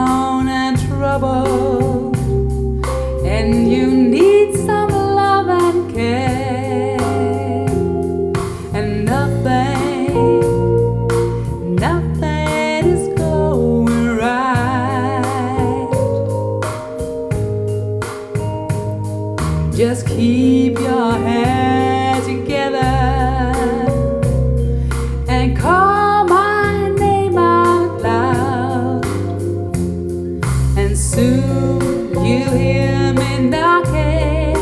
down and troubled, and you need some love and care, and nothing is going right. Just keep your head together and call my name out loud, and soon you'll hear me knocking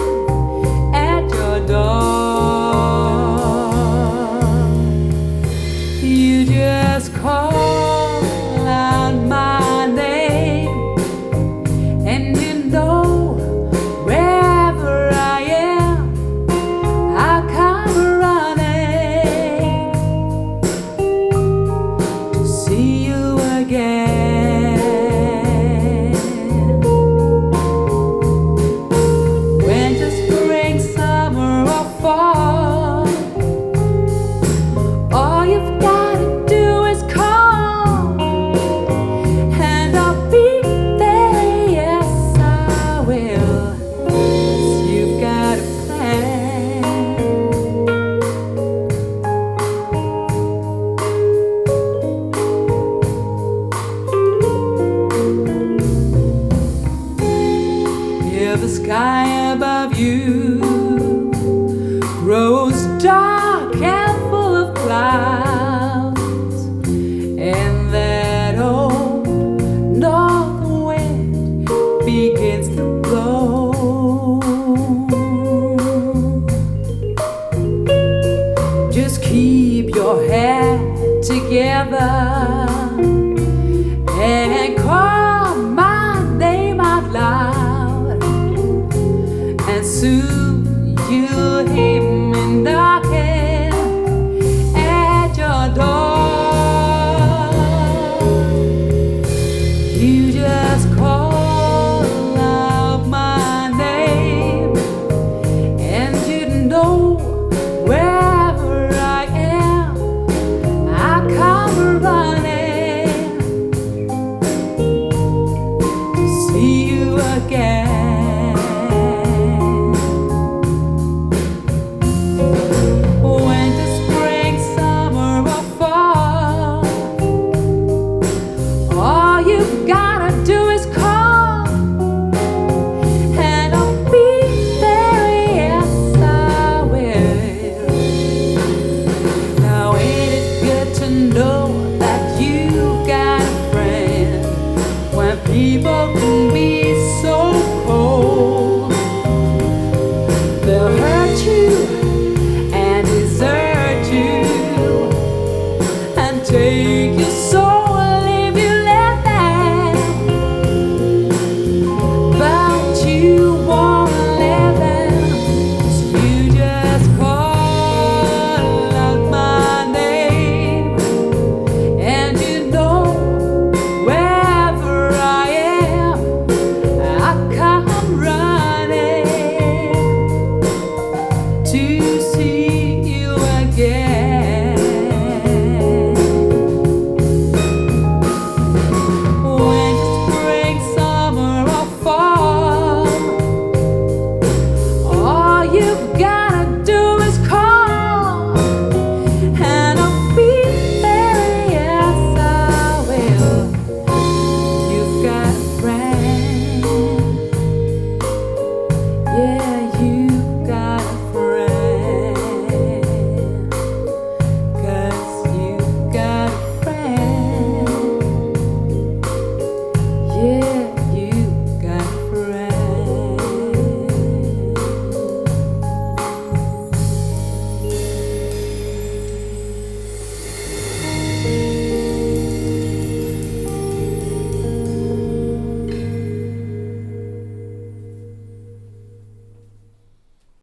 at your door. You just call out my name, and you know wherever I am, I'll come running to see you again. Winter, spring, summer, or fall, all you've gotta do is call, and I'll be there. Yes, I will. 'Cause you've got a plan. If the sky above you grows dark and full of clouds, and that old north wind begins to blow, just keep your head together and call my name out loud, and soon you'll hear me knocking at your door. You just call out my name, and you know wherever I am, I come running to see you again. Winter, spring, summer, or fall, all you've gotta do is call, and I'll be there. Yes, I will. Now ain't it good to know that you've got a friend when people can